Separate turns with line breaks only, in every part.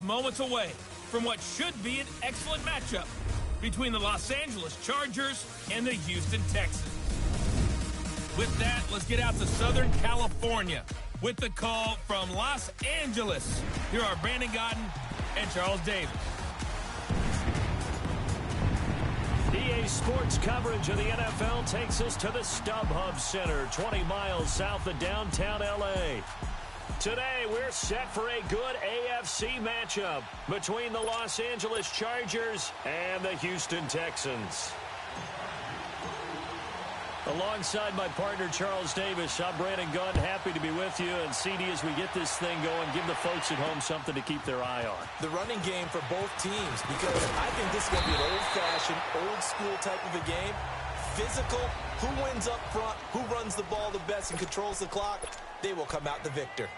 moments away from what should be an excellent matchup between the Los Angeles Chargers and the Houston Texans. With that, let's get out to Southern California with the call from Los Angeles. Here are Brandon Godden and Charles Davis.
EA Sports coverage of the NFL takes us to the StubHub Center, 20 miles south of downtown L.A. Today, we're set for a good AFC matchup between the Los Angeles Chargers and the Houston Texans. Alongside my partner, Charles Davis, I'm Brandon Gunn. Happy to be with you. And CD, as we get this thing going, give the folks at home something to keep their eye on.
The running game for both teams, because I think this is going to be an old-fashioned, old-school type of a game. Physical, who wins up front, who runs the ball the best and controls the clock, they will come out the victor.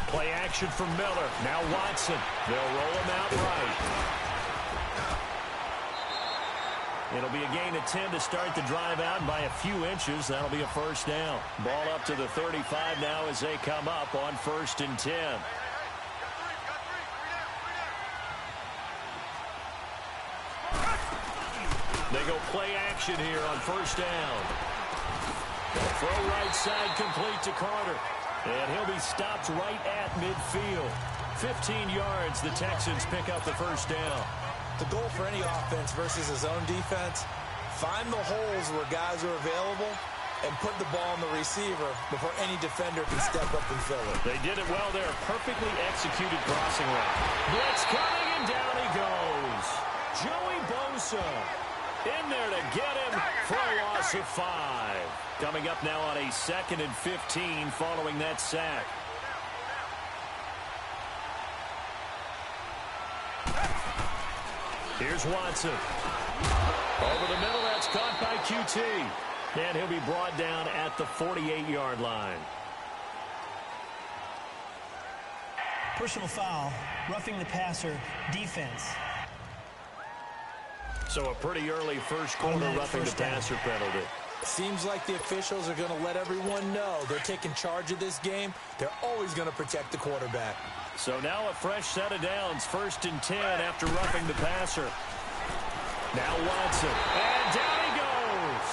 Play action from Miller. Now Watson. They'll roll him out right. It'll be a gain of 10 to start the drive out by a few inches. That'll be a first down. Ball up to the 35 now as they come up on 1st and 10. They go play action here on 1st down. Throw right side complete to Carter. And he'll be stopped right at midfield. 15 yards, the Texans pick up the first down.
The goal for any offense versus his own defense, find the holes where guys are available and put the ball on the receiver before any defender can step up and fill it.
They did it well there. Perfectly executed crossing route. Blitz coming, and down he goes. Joey Bosa in there to get him for a loss of 5. Coming up now on a 2nd and 15 following that sack. Here's Watson. Over the middle, that's caught by QT. And he'll be brought down at the 48-yard line.
Personal foul, roughing the passer, defense.
So a pretty early first quarter roughing the passer penalty.
Seems like the officials are going to let everyone know they're taking charge of this game. They're always going to protect the quarterback.
So now a fresh set of downs, 1st and 10 after roughing the passer. Now Watson, and down he goes.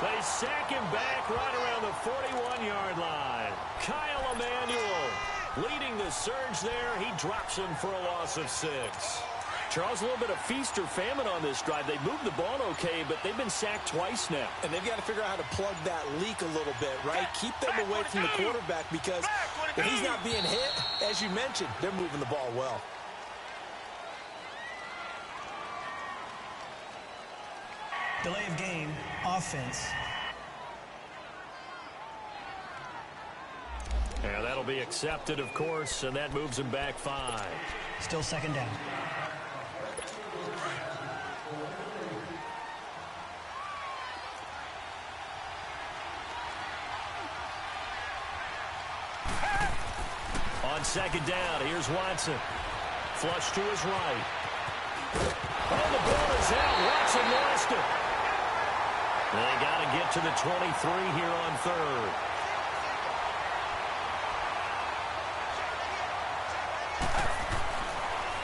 They sack him back right around the 41-yard line. Kyle Emanuel leading the surge there. He drops him for a loss of 6. Charles, a little bit of feast or famine on this drive. They moved the ball okay, but they've been sacked twice now.
And they've got to figure out how to plug that leak a little bit, right? Keep them away from the quarterback, because if he's not being hit, as you mentioned, they're moving the ball well.
Delay of game, offense.
Yeah, that'll be accepted, of course, and that moves him back 5.
Still 2nd down.
On 2nd down, here's Watson. Flush to his right. Oh, the ball is out. Watson lost it. They got to get to the 23 here on 3rd.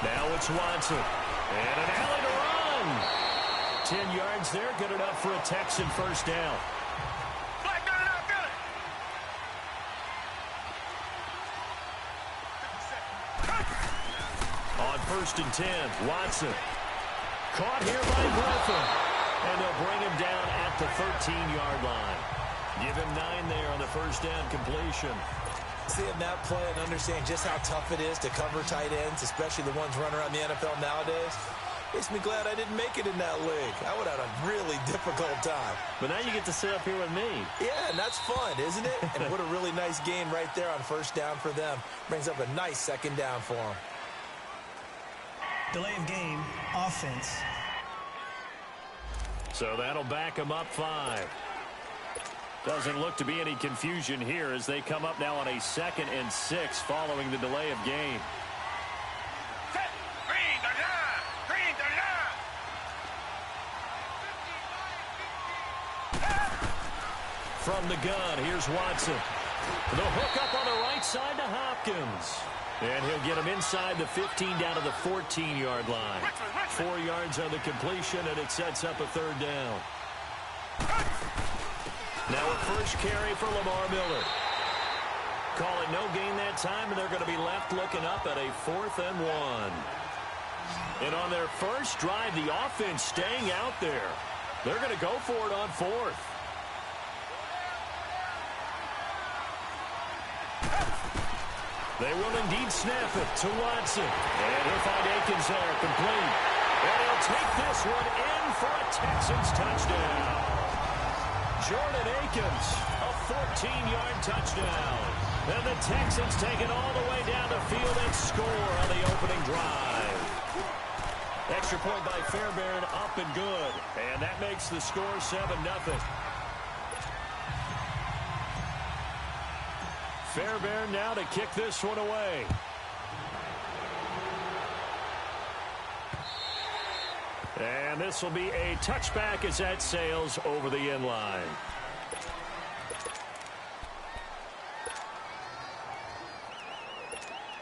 Now it's Watson. And an alley to run. 10 yards there, good enough for a Texan first down. On 1st and 10, Watson. Caught here by Griffin. And they'll bring him down at the 13-yard line. Give him 9 there on the first down completion.
Seeing that play and understand just how tough it is to cover tight ends, especially the ones running around the NFL nowadays, makes me glad I didn't make it in that league. I would have had a really difficult time.
But now you get to sit up here with me.
Yeah, and that's fun, isn't it? And what a really nice game right there on first down for them. Brings up a nice 2nd down for them.
Delay of game, offense.
So that'll back them up 5. Doesn't look to be any confusion here as they come up now on a 2nd and 6 following the delay of game. From the gun, here's Watson. The hook up on the right side to Hopkins. And he'll get him inside the 15 down to the 14-yard line. 4 yards on the completion, and it sets up a third down. Now a first carry for Lamar Miller. Call it no gain that time, and they're going to be left looking up at a 4th and 1. And on their first drive, the offense staying out there. They're going to go for it on 4th. They will indeed snap it to Watson. And he'll find Akins there, complete. And he'll take this one in for a Texans touchdown. Jordan Akins, a 14-yard touchdown. And the Texans take it all the way down the field and score on the opening drive. Extra point by Fairbairn, up and good. And that makes the score 7-0. Fairbairn now to kick this one away. And this will be a touchback as that sails over the end line.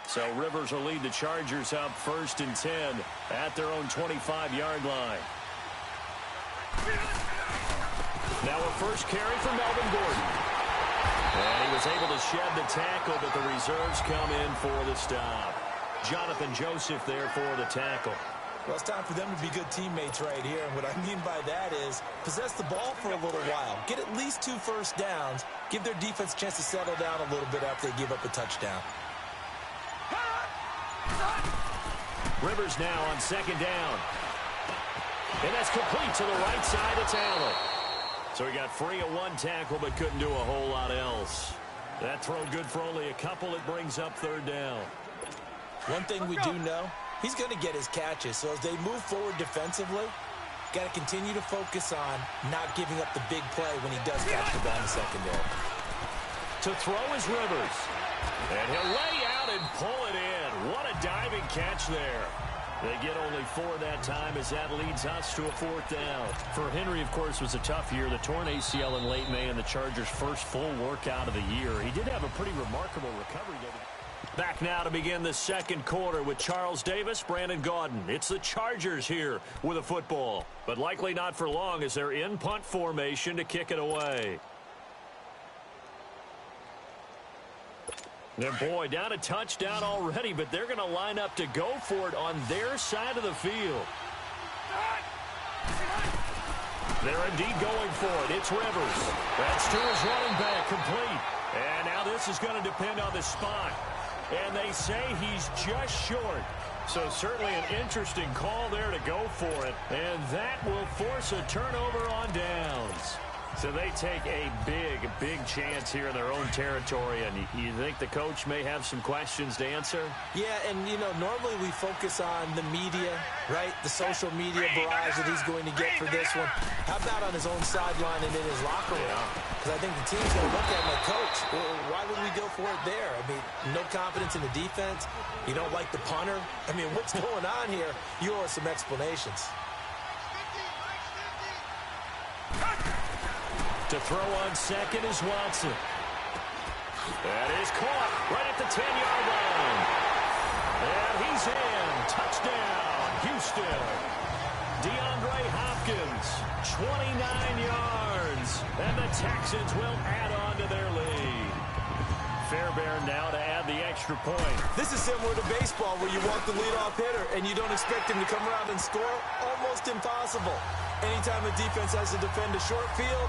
So Rivers will lead the Chargers up 1st and 10 at their own 25-yard line. Now a first carry for Melvin Gordon. And he was able to shed the tackle, but the reserves come in for the stop. Jonathan Joseph there for the tackle.
Well, it's time for them to be good teammates right here. And what I mean by that is possess the ball for a little while. Get at least 2 first downs. Give their defense a chance to settle down a little bit after they give up a touchdown.
Rivers now on 2nd down. And that's complete to the right side of Talon. So he got free of 1 tackle but couldn't do a whole lot else. That throw good for only a couple. It brings up 3rd down.
One thing we do know, he's going to get his catches. So as they move forward defensively, got to continue to focus on not giving up the big play when he does catch the ball in the secondary.
To throw is Rivers. And he'll lay out and pull it in. What a diving catch there. They get only 4 that time as that leads us to a 4th down. For Henry, of course, was a tough year. The torn ACL in late May and the Chargers' first full workout of the year. He did have a pretty remarkable recovery. Back now to begin the 2nd quarter with Charles Davis, Brandon Gaudin. It's the Chargers here with a football, but likely not for long as they're in punt formation to kick it away. And boy, down a touchdown already, but they're going to line up to go for it on their side of the field. They're indeed going for it. It's Rivers. That's to his running back, complete. And now this is going to depend on the spot. And they say he's just short. So certainly an interesting call there to go for it. And that will force a turnover on downs. So they take a big chance here in their own territory. And you think the coach may have some questions to answer?
Yeah, and, you know, normally we focus on the media, right? The social media barrage that he's going to get for this one. How about on his own sideline and in his locker room? Because I think the team's going to look at him like, Coach, why would we go for it there? I mean, no confidence in the defense. You don't like the punter. I mean, what's going on here? You owe us some explanations.
To throw on 2nd is Watson. That is caught right at the 10-yard line. And he's in. Touchdown, Houston. DeAndre Hopkins, 29 yards. And the Texans will add on to their lead. Fairbairn now to add the extra point.
This is similar to baseball where you walk the leadoff hitter and you don't expect him to come around and score. Almost impossible. Anytime a defense has to defend a short field,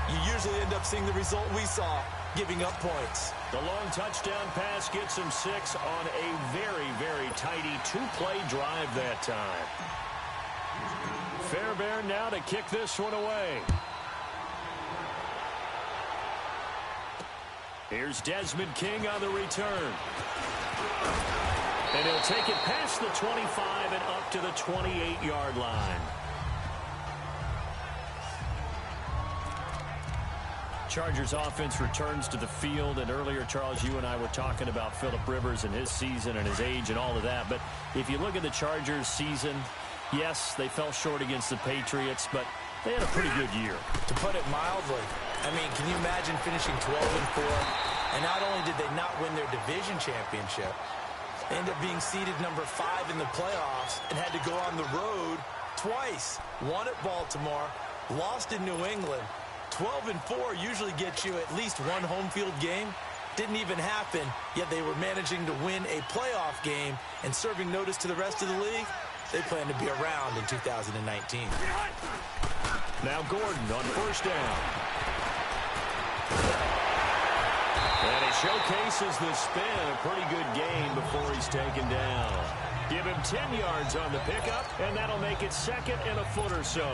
you usually end up seeing the result we saw, giving up points.
The long touchdown pass gets him 6 on a very tidy 2-play drive that time. Fairbairn now to kick this one away. Here's Desmond King on the return. And he'll take it past the 25 and up to the 28-yard line. Chargers offense returns to the field, and earlier, Charles, you and I were talking about Phillip Rivers and his season and his age and all of that, but if you look at the Chargers season, yes, they fell short against the Patriots, but they had a pretty good year.
To put it mildly, I mean, can you imagine finishing 12-4? And not only did they not win their division championship, they ended up being seeded number 5 in the playoffs and had to go on the road twice. Won at Baltimore, lost in New England. 12-4 usually gets you at least one home field game. Didn't even happen, yet they were managing to win a playoff game and serving notice to the rest of the league. They plan to be around in 2019.
Now Gordon on first down. And he showcases the spin. A pretty good game before he's taken down. Give him 10 yards on the pickup, and that'll make it second and a foot or so.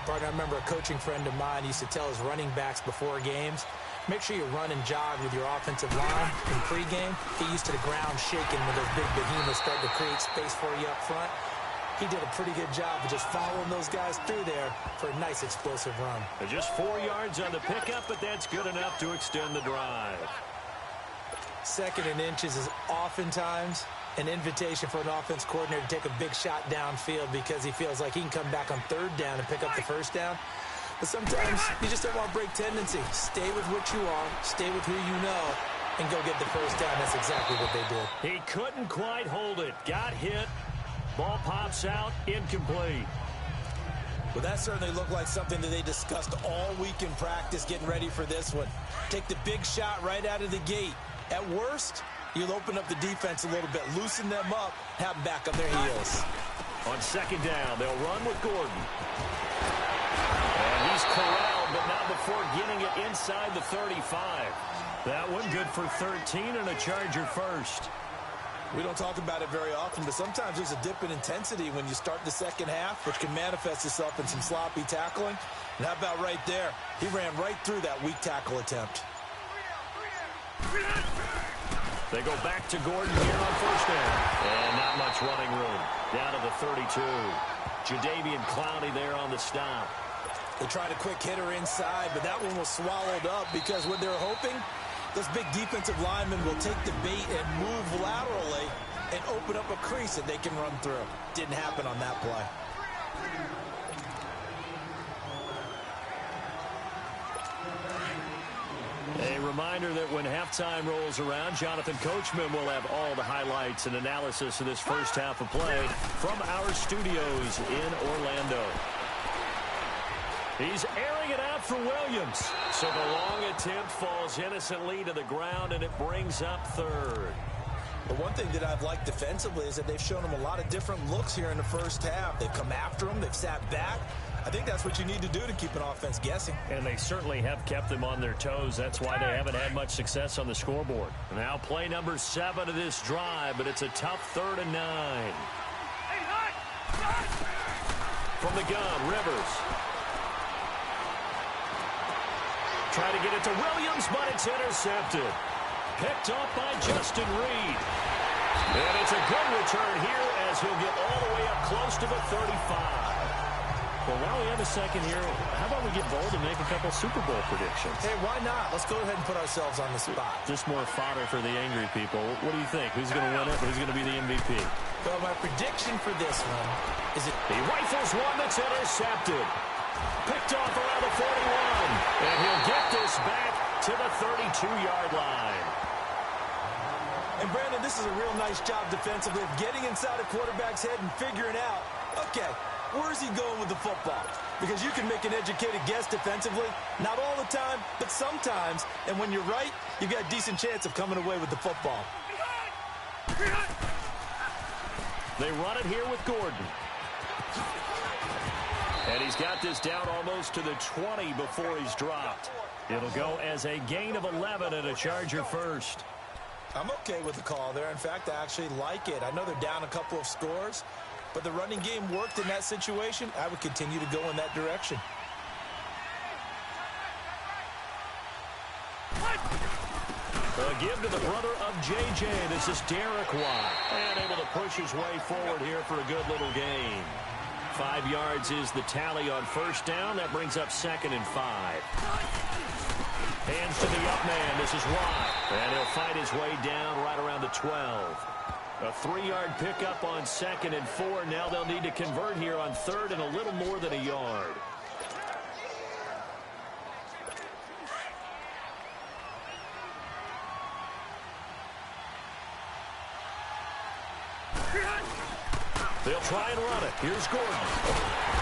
Partner, I remember a coaching friend of mine used to tell his running backs before games, make sure you run and jog with your offensive line in pregame. Get used to the ground shaking when those big behemoths start to create space for you up front. He did a pretty good job of just following those guys through there for a nice explosive run.
Just 4 yards on the pickup, but that's good enough to extend the drive.
Second and inches is oftentimes an invitation for an offense coordinator to take a big shot downfield because he feels like he can come back on third down and pick up the first down. But sometimes you just don't want to break tendency. Stay with what you are, stay with who you know, and go get the first down. That's exactly what they did.
He couldn't quite hold it. Got hit. Ball pops out. Incomplete.
Well, that certainly looked like something that they discussed all week in practice getting ready for this one. Take the big shot right out of the gate. At worst, you'll open up the defense a little bit, loosen them up, have them back on their heels.
On second down, they'll run with Gordon. And he's corralled, but not before getting it inside the 35. That one good for 13 and a Charger first.
We don't talk about it very often, but sometimes there's a dip in intensity when you start the second half, which can manifest itself in some sloppy tackling. And how about right there? He ran right through that weak tackle attempt.
They go back to Gordon here on first down. And not much running room. Down to the 32. Jadeveon Clowney there on the stop.
They tried a quick hitter inside, but that one was swallowed up because what they're hoping, those big defensive linemen will take the bait and move laterally and open up a crease that they can run through. Didn't happen on that play.
A reminder that when halftime rolls around, Jonathan Coachman will have all the highlights and analysis of this first half of play from our studios in Orlando. He's airing it out for Williams. So the long attempt falls innocently to the ground, and it brings up third.
But one thing that I've liked defensively is that they've shown him a lot of different looks here in the first half. They've come after him. They've sat back. I think that's what you need to do to keep an offense guessing.
And they certainly have kept them on their toes. That's why they haven't had much success on the scoreboard. Now play number 7 of this drive, but it's a tough 3rd and 9. From the gun, Rivers. Try to get it to Williams, but it's intercepted. Picked up by Justin Reed. And it's a good return here as he'll get all the way up close to the 35. Well, while we have a second here, how about we get bold and make a couple Super Bowl predictions?
Hey, why not? Let's go ahead and put ourselves on the spot.
Just more fodder for the angry people. What do you think? Who's going to win it? Who's going to be the MVP?
Well, my prediction for this one is it...
He rifles one that's intercepted. Picked off around the 41. And he'll get this back to the 32-yard line.
And, Brandon, this is a real nice job defensively of getting inside a quarterback's head and figuring out, okay, where's he going with the football? Because you can make an educated guess defensively, not all the time, but sometimes. And when you're right, you've got a decent chance of coming away with the football.
They run it here with Gordon. And he's got this down almost to the 20 before he's dropped. It'll go as a gain of 11 and a Charger first.
I'm okay with the call there. In fact, I actually like it. I know they're down a couple of scores, but the running game worked in that situation. I would continue to go in that direction.
A give to the brother of J.J. This is Derek Watt. And able to push his way forward here for a good little gain. 5 yards is the tally on first down. That brings up 2nd and 5. Hands to the up man. This is Watt. And he'll fight his way down right around the 12. A 3-yard pickup on 2nd and 4. Now they'll need to convert here on 3rd and a little more than a yard. They'll try and run it. Here's Gordon.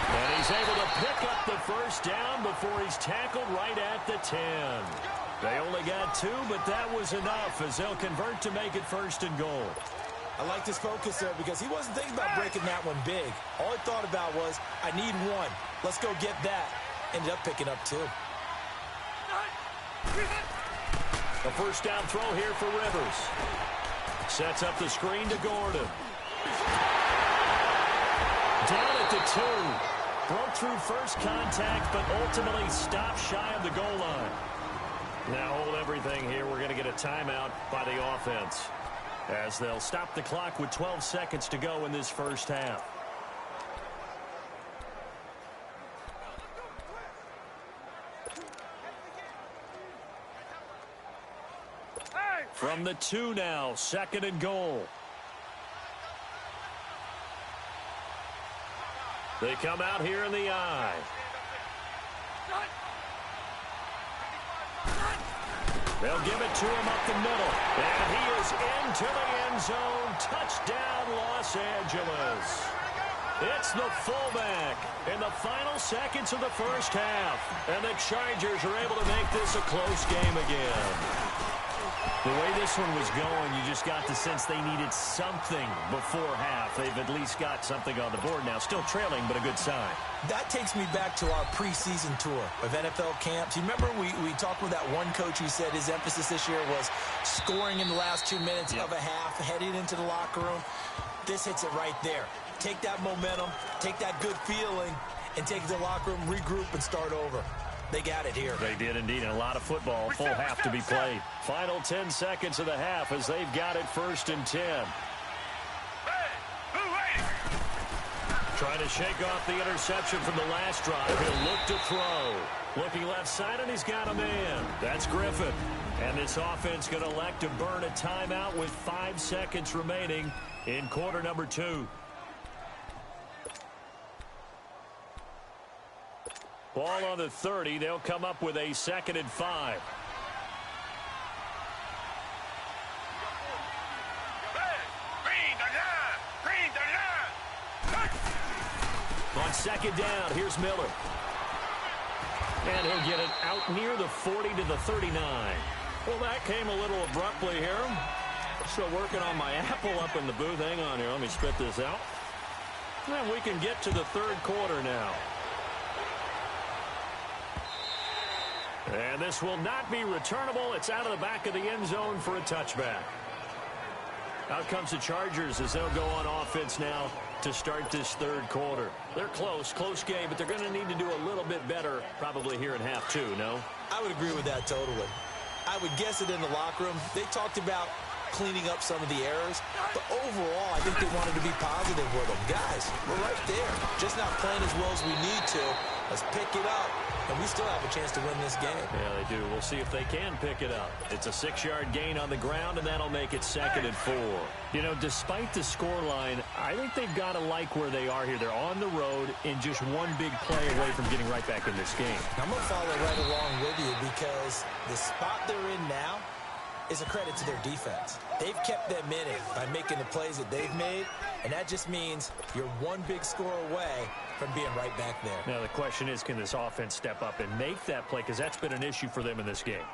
And he's able to pick up the first down before he's tackled right at the 10. They only got 2, but that was enough as they'll convert to make it 1st and goal.
I like his focus there because he wasn't thinking about breaking that one big. All he thought about was, I need 1. Let's go get that. Ended up picking up 2.
A first down throw here for Rivers. Sets up the screen to Gordon. Down at the 2. Broke through first contact, but ultimately stopped shy of the goal line. Now hold everything here. We're going to get a timeout by the offense, as they'll stop the clock with 12 seconds to go in this first half. From the 2 now, 2nd and goal. They come out here in the I. They'll give it to him up the middle. And he is into the end zone. Touchdown, Los Angeles. It's the fullback in the final seconds of the first half. And the Chargers are able to make this a close game again. The way this one was going, you just got the sense they needed something before half. They've at least got something on the board now. Still trailing, but a good sign.
That takes me back to our preseason tour of NFL camps. You remember we talked with that one coach who said his emphasis this year was scoring in the last 2 minutes of a half, heading into the locker room. This hits it right there. Take that momentum, take that good feeling, and take it to the locker room, regroup, and start over. They got it here.
They did indeed, and a lot of football. Full half to be played. Final 10 seconds of the half as they've got it 1st and 10. Trying to shake off the interception from the last drive. He'll look to throw. Looking left side, and he's got a man. That's Griffin. And this offense going to elect to burn a timeout with 5 seconds remaining in quarter number 2. Ball on the 30. They'll come up with a 2nd and 5. On 2nd down, here's Miller. And he'll get it out near the 40 to the 39.
Well, that came a little abruptly here. Still working on my apple up in the booth. Hang on here. Let me spit this out. And we can get to the 3rd quarter now.
And this will not be returnable. It's out of the back of the end zone for a touchback. Out comes the Chargers as they'll go on offense now to start this 3rd quarter. They're close game, but they're going to need to do a little bit better probably here in half 2, no?
I would agree with that totally. I would guess it in the locker room. They talked about cleaning up some of the errors, but overall, I think they wanted to be positive with them. Guys, we're right there. Just not playing as well as we need to. Let's pick it up, and we still have a chance to win this game.
Yeah, they do. We'll see if they can pick it up. It's a 6-yard gain on the ground, and that'll make it 2nd and 4. You know, despite the scoreline, I think they've got to like where they are here. They're on the road and just one big play away from getting right back in this game.
I'm going to follow right along with you because the spot they're in now is a credit to their defense. They've kept them in it by making the plays that they've made, and that just means you're one big score away from being right back there.
Now, the question is, can this offense step up and make that play? Because that's been an issue for them in this game.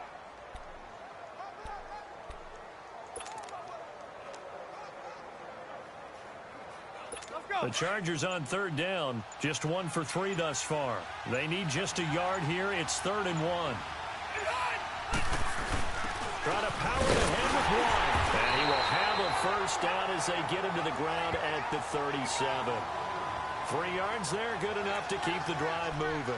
The Chargers on 3rd down, just 1 for 3 thus far. They need just a yard here. It's 3rd and 1. Trying to power ahead with 1. And he will have a first down as they get him to the ground at the 37. 3 yards there, good enough to keep the drive moving.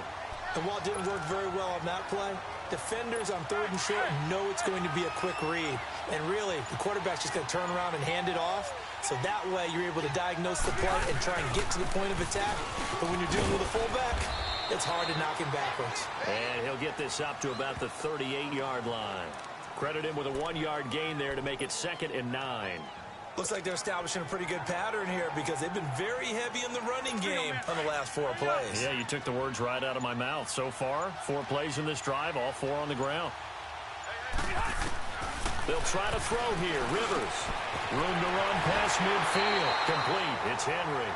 And while it didn't work very well on that play, defenders on 3rd and short know it's going to be a quick read. And really, the quarterback's just going to turn around and hand it off. So that way, you're able to diagnose the play and try and get to the point of attack. But when you're dealing with a fullback, it's hard to knock him backwards.
And he'll get this up to about the 38-yard line. Credit him with a 1-yard gain there to make it 2nd and 9.
Looks like they're establishing a pretty good pattern here because they've been very heavy in the running game on the last 4 plays.
Yeah, you took the words right out of my mouth. So far, 4 plays in this drive, all 4 on the ground. They'll try to throw here. Rivers. Room to run past midfield. Complete. It's Henry.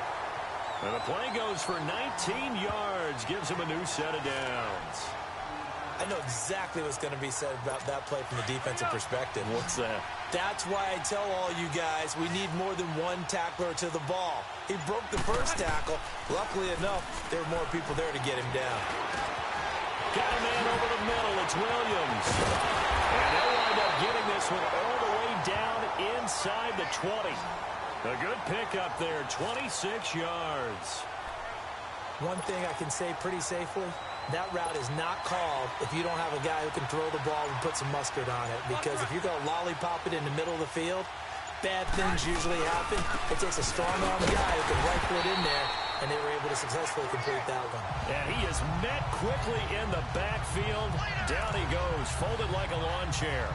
And the play goes for 19 yards. Gives him a new set of downs.
I know exactly what's going to be said about that play from the defensive perspective.
What's that?
That's why I tell all you guys we need more than one tackler to the ball. He broke the first tackle. Luckily enough, there were more people there to get him down.
Got a man over the middle. It's Williams. And they'll wind up getting this one all the way down inside the 20. A good pickup there, 26 yards.
One thing I can say pretty safely, that route is not called if you don't have a guy who can throw the ball and put some mustard on it. Because if you're going to lollipop it in the middle of the field, bad things usually happen. It takes a strong-arm guy who can rifle it in there, and they were able to successfully complete that one.
And he is met quickly in the backfield. Down he goes, folded like a lawn chair.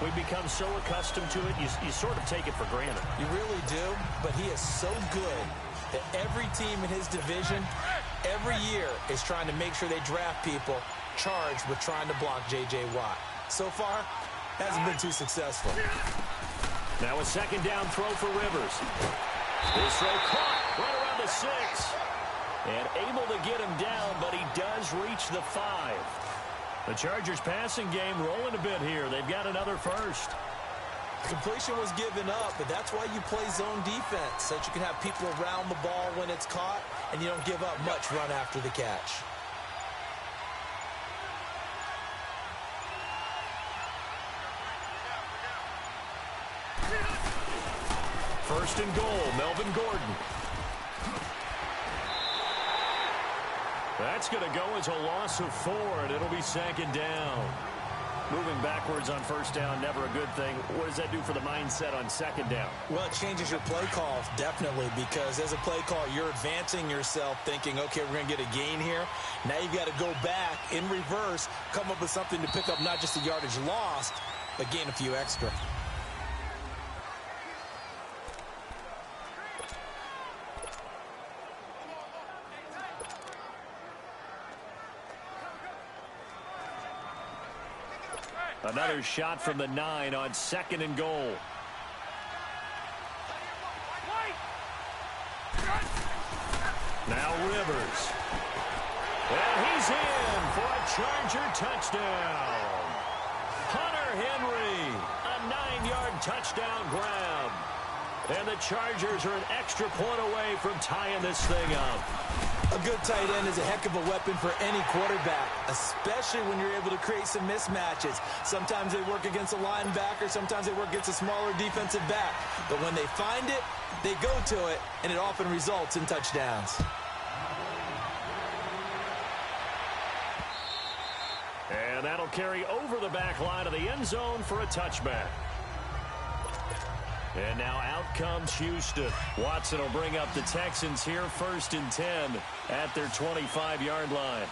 We've become so accustomed to it, you sort of take it for granted. You really do, but he is so good that every team in his division, every year, is trying to make sure they draft people charged with trying to block J.J. Watt. So far, hasn't been too successful. Now a second down throw for Rivers. This throw caught right around the 6. And able to get him down, but he does reach the 5. The Chargers passing game rolling a bit here. They've got another first.
Completion was given up, but that's why you play zone defense, so that you can have people around the ball when it's caught, and you don't give up much run after the catch.
First and goal, Melvin Gordon. That's going to go as a loss of 4, and it'll be second down. Moving backwards on first down, never a good thing. What does that do for the mindset on second down?
Well, it changes your play call, definitely, because as a play call, you're advancing yourself thinking, okay, we're going to get a gain here. Now you've got to go back in reverse, come up with something to pick up not just the yardage lost, but gain a few extra.
Another shot from the 9 on second and goal. Now Rivers. And he's in for a Charger touchdown. Hunter Henry, a 9-yard touchdown grab. And the Chargers are an extra point away from tying this thing up.
A good tight end is a heck of a weapon for any quarterback, especially when you're able to create some mismatches. Sometimes they work against a linebacker, sometimes they work against a smaller defensive back. But when they find it, they go to it, and it often results in touchdowns.
And that'll carry over the back line of the end zone for a touchback. And now out comes Houston. Watson will bring up the Texans here, first and 10 at their 25-yard line.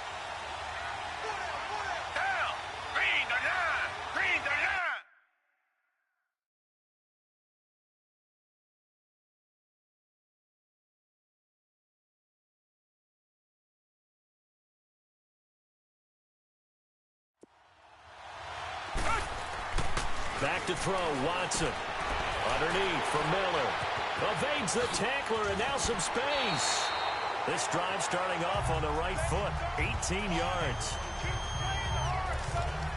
Back to throw, Watson. Underneath for Miller. Evades the tackler, and now some space. This drive starting off on the right foot. 18 yards.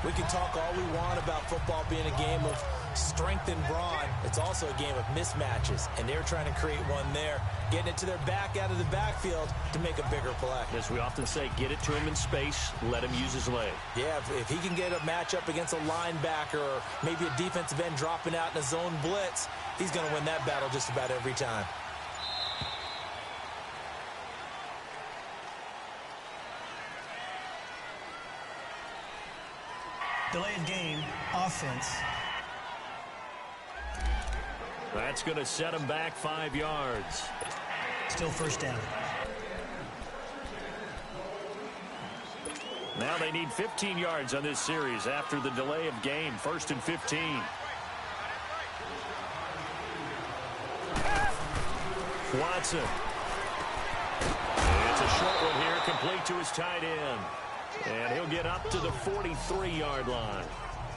We can talk all we want about football being a game of strength and brawn. It's also a game of mismatches, and they're trying to create one there, getting it to their back out of the backfield to make a bigger play.
As we often say, get it to him in space, let him use his leg.
Yeah, if he can get a matchup against a linebacker or maybe a defensive end dropping out in a zone blitz, he's going to win that battle just about every time.
Delayed game, offense.
That's going to set him back 5 yards.
Still first down.
Now they need 15 yards on this series after the delay of game. First and 15. Watson. It's a short one here, complete to his tight end. And he'll get up to the 43-yard line.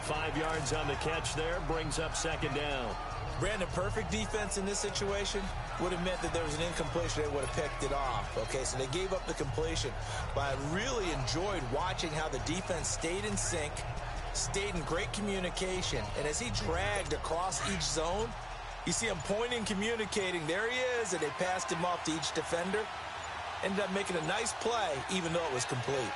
5 yards on the catch there. Brings up second down.
Brandon, perfect defense in this situation would have meant that there was an incompletion. They would have picked it off. Okay, so they gave up the completion. But I really enjoyed watching how the defense stayed in sync, stayed in great communication. And as he dragged across each zone, you see him pointing, communicating. There he is, and they passed him off to each defender. Ended up making a nice play, even though it was complete.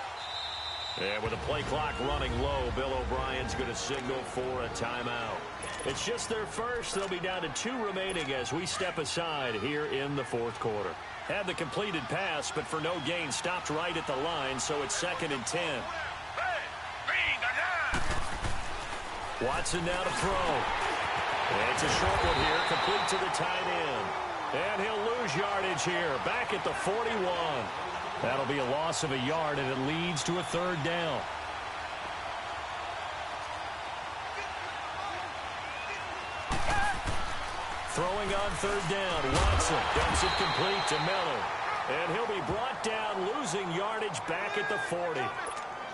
And with the play clock running low, Bill O'Brien's going to signal for a timeout. It's just their first. They'll be down to 2 remaining as we step aside here in the fourth quarter. Had the completed pass, but for no gain, stopped right at the line, so it's 2nd and 10. Watson now to throw. It's a short one here, complete to the tight end. And he'll lose yardage here, back at the 41. That'll be a loss of a yard, and it leads to a 3rd down. Throwing on 3rd down, Watson dumps it complete to Miller. And he'll be brought down, losing yardage back at the 40.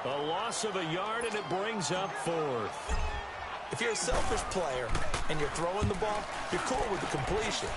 A loss of a yard, and it brings up 4th.
If you're a selfish player and you're throwing the ball, you're cool with the completion.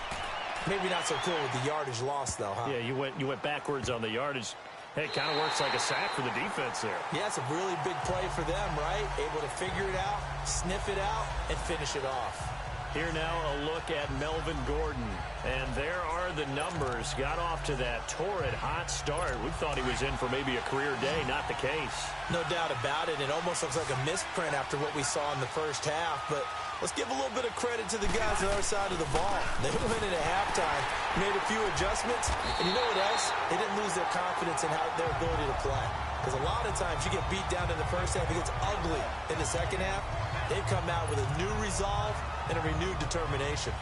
Maybe not so cool with the yardage loss, though, huh?
Yeah, you went backwards on the yardage. Hey, it kind of works like a sack for the defense there.
Yeah, it's a really big play for them, right? Able to figure it out, sniff it out, and finish it off.
Here now a look at Melvin Gordon. And there are the numbers. Got off to that torrid hot start. We thought he was in for maybe a career day. Not the case.
No doubt about it. It almost looks like a misprint after what we saw in the first half. But let's give a little bit of credit to the guys on the other side of the ball. They went in at halftime, made a few adjustments. And you know what else? They didn't lose their confidence in their ability to play. Because a lot of times you get beat down in the first half. It gets ugly in the second half. They've come out with a new resolve and a renewed determination.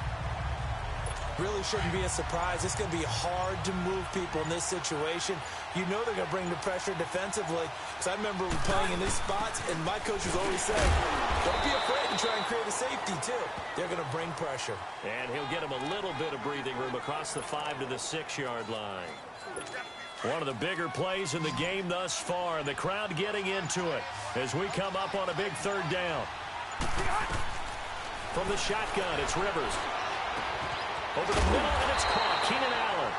Really shouldn't be a surprise. It's going to be hard to move people in this situation. You know they're going to bring the pressure defensively. Because I remember playing in these spots, and my coach was always saying, don't be afraid to try and create a safety, too. They're going to bring pressure.
And he'll get him a little bit of breathing room across the 5 to the 6-yard line. One of the bigger plays in the game thus far. The crowd getting into it as we come up on a big 3rd down. From the shotgun, it's Rivers. Over the middle, and it's caught. Keenan Allen.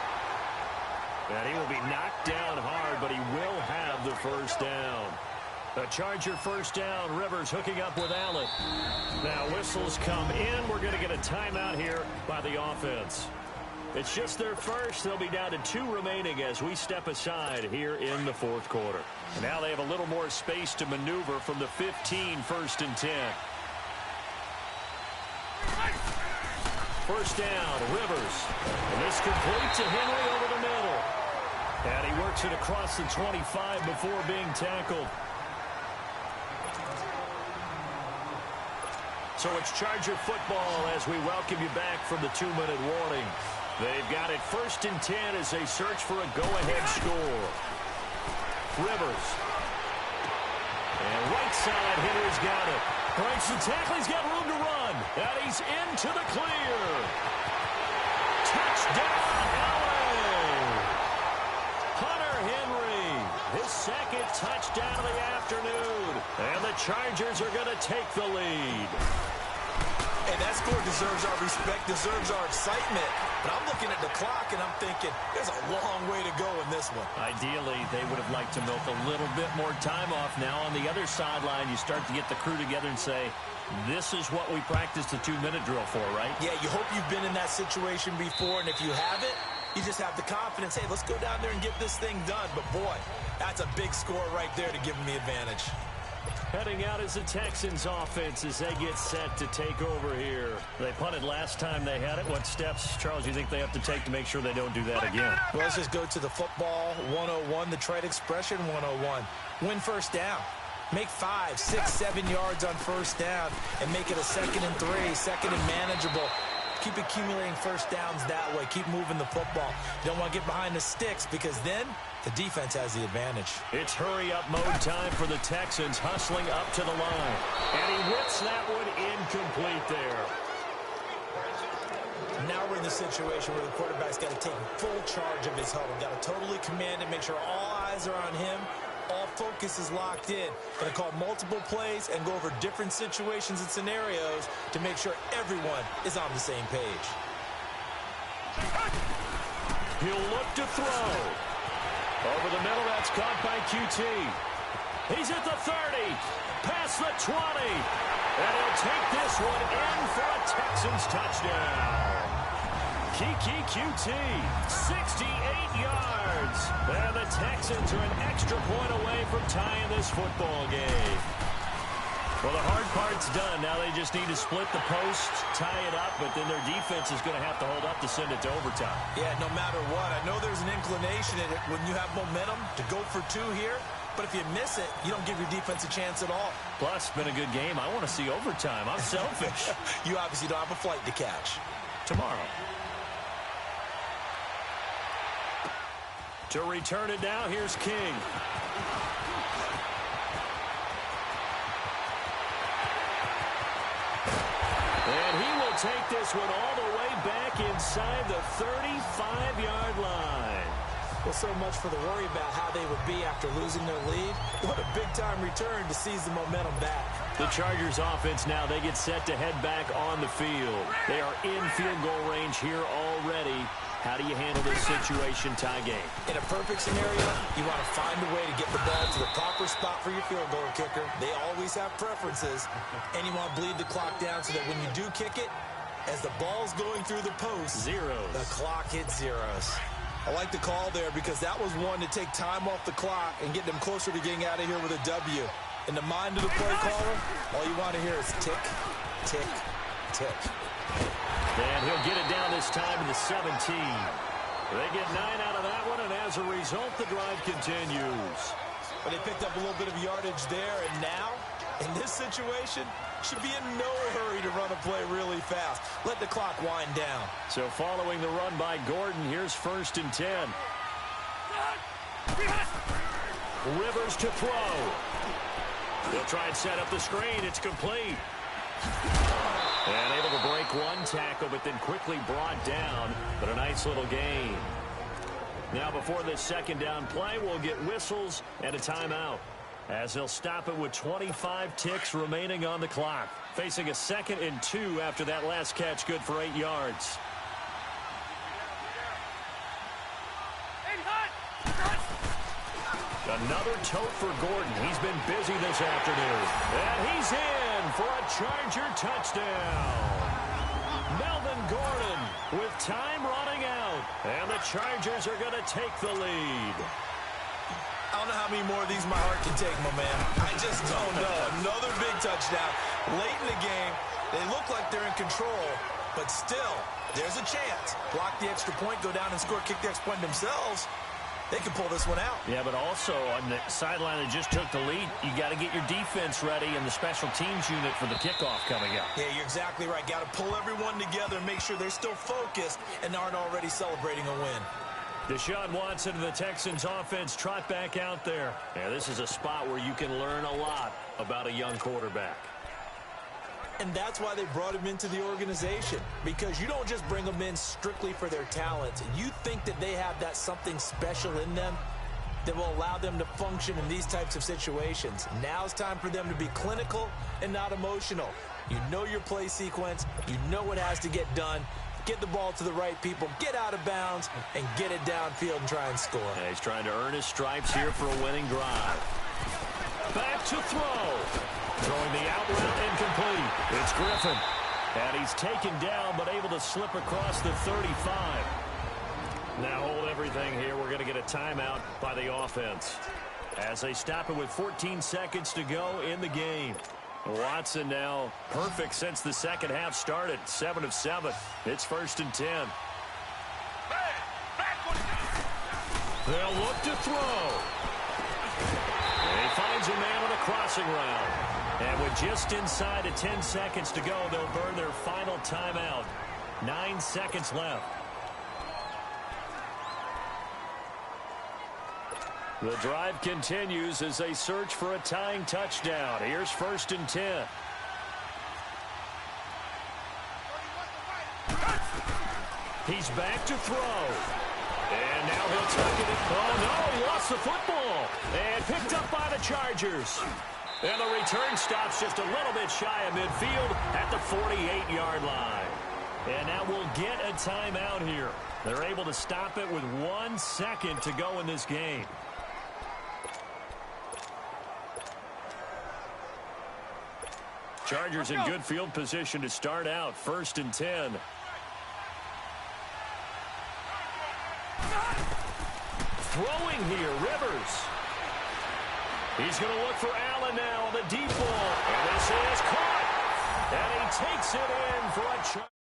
And he will be knocked down hard, but he will have the 1st down. A Charger 1st down. Rivers hooking up with Allen. Now whistles come in. We're going to get a timeout here by the offense. It's just their first. They'll be down to 2 remaining as we step aside here in the 4th quarter. And now they have a little more space to maneuver from the 15, 1st and 10. 1st down, Rivers. And this complete to Henry over the middle. And he works it across the 25 before being tackled. So it's Charger football as we welcome you back from the 2-minute warning. They've got it 1st and 10 as they search for a go-ahead score. Rivers. And right side, Henry's got it. Breaks the tackle, he's got room to run. And he's into the clear. Touchdown, LA! Hunter Henry, his 2nd touchdown of the afternoon. And the Chargers are going to take the lead.
Hey, that score deserves our respect, deserves our excitement. But I'm looking at the clock, and I'm thinking, there's a long way to go in this one.
Ideally, they would have liked to milk a little bit more time off. Now, on the other sideline, you start to get the crew together and say, this is what we practiced the 2-minute drill for, right?
Yeah, you hope you've been in that situation before, and if you haven't, you just have the confidence, hey, let's go down there and get this thing done. But, boy, that's a big score right there to give them the advantage.
Heading out is the Texans offense as they get set to take over here. They punted last time they had it. What steps, Charles, do you think they have to take to make sure they don't do that again?
Well, let's just go to the football 101, the trade expression 101. Win 1st down. Make 5, 6, 7 yards on 1st down and make it a 2nd and 3, 2nd and manageable. Keep accumulating 1st downs that way. Keep moving the football. You don't want to get behind the sticks because then the defense has the advantage.
It's hurry-up mode time for the Texans, hustling up to the line. And he whips that one incomplete there.
Now we're in the situation where the quarterback's got to take full charge of his huddle. Got to totally command it, make sure all eyes are on him. All focus is locked in. Going to call multiple plays and go over different situations and scenarios to make sure everyone is on the same page.
He'll look to throw. Over the middle, that's caught by QT. He's at the 30, past the 20, and he'll take this one in for a Texans touchdown. QT, 68 yards. And the Texans are an extra point away from tying this football game. Well, the hard part's done. Now they just need to split the post, tie it up, but then their defense is going to have to hold up to send it to overtime.
Yeah, no matter what. I know there's an inclination in it when you have momentum to go for two here, but if you miss it, you don't give your defense a chance at all.
Plus, it's been a good game. I want to see overtime. I'm selfish.
You obviously don't have a flight to catch.
Tomorrow. To return it now, here's King. And he will take this one all the way back inside the 35-yard line.
Well, so much for the worry about how they would be after losing their lead. What a big-time return to seize the momentum back.
The Chargers offense now, they get set to head back on the field. They are in field goal range here already. How do you handle this situation, tie game?
In a perfect scenario, you want to find a way to get the ball to the proper spot for your field goal kicker. They always have preferences, and you want to bleed the clock down so that when you do kick it, as the ball's going through the post,
zeros.
The clock hits zeros. I like the call there because that was one to take time off the clock and get them closer to getting out of here with a W. In the mind of the play caller, all you want to hear is tick, tick, tick.
And he'll get it down this time to the 17. They get 9 out of that one, and as a result, the drive continues.
But they picked up a little bit of yardage there, and now, in this situation, should be in no hurry to run a play really fast. Let the clock wind down.
So following the run by Gordon, here's 1st and 10. Rivers to throw. He'll try and set up the screen. It's complete. And able to break one tackle, but then quickly brought down. But a nice little gain. Now before this second down play, we'll get whistles and a timeout, as they'll stop it with 25 ticks remaining on the clock. Facing a 2nd and 2 after that last catch, good for 8 yards. Another tote for Gordon. He's been busy this afternoon. And he's in for a Charger touchdown. Melvin Gordon with time running out. And the Chargers are going to take the lead.
I don't know how many more of these my heart can take, my man. I just don't know. Another big touchdown. Late in the game, they look like they're in control, but still, there's a chance. Block the extra point, go down and score, kick the extra point themselves. They can pull this one out.
Yeah, but also on the sideline that just took the lead, you got to get your defense ready and the special teams unit for the kickoff coming up.
Yeah, you're exactly right. Got to pull everyone together and make sure they're still focused and aren't already celebrating a win.
Deshaun Watson of the Texans offense trot back out there. Yeah, this is a spot where you can learn a lot about a young quarterback.
And that's why they brought him into the organization, because you don't just bring them in strictly for their talent. You think that they have that something special in them that will allow them to function in these types of situations. Now it's time for them to be clinical and not emotional. You know your play sequence. You know what has to get done. Get the ball to the right people, get out of bounds, and get it downfield and try and score.
Yeah, he's trying to earn his stripes here for a winning drive. Back to throw. Throwing the out route incomplete. It's Griffin. And he's taken down, but able to slip across the 35. Now hold everything here. We're going to get a timeout by the offense, as they stop it with 14 seconds to go in the game. Watson now perfect since the second half started. 7 of 7. It's 1st and 10. They'll look to throw. And he finds a man on a crossing route. And with just inside of 10 seconds to go, they'll burn their final timeout. 9 seconds left. The drive continues as they search for a tying touchdown. Here's 1st and 10. He's back to throw. And now he'll tucking it. Oh, no, he lost the football. And picked up by the Chargers. And the return stops just a little bit shy of midfield at the 48-yard line. And now we'll get a timeout here. They're able to stop it with 1 second to go in this game. Chargers in good field position to start out. 1st and 10. Throwing here, Rivers. He's going to look for Allen now on the deep ball. And this is caught. And he takes it in for a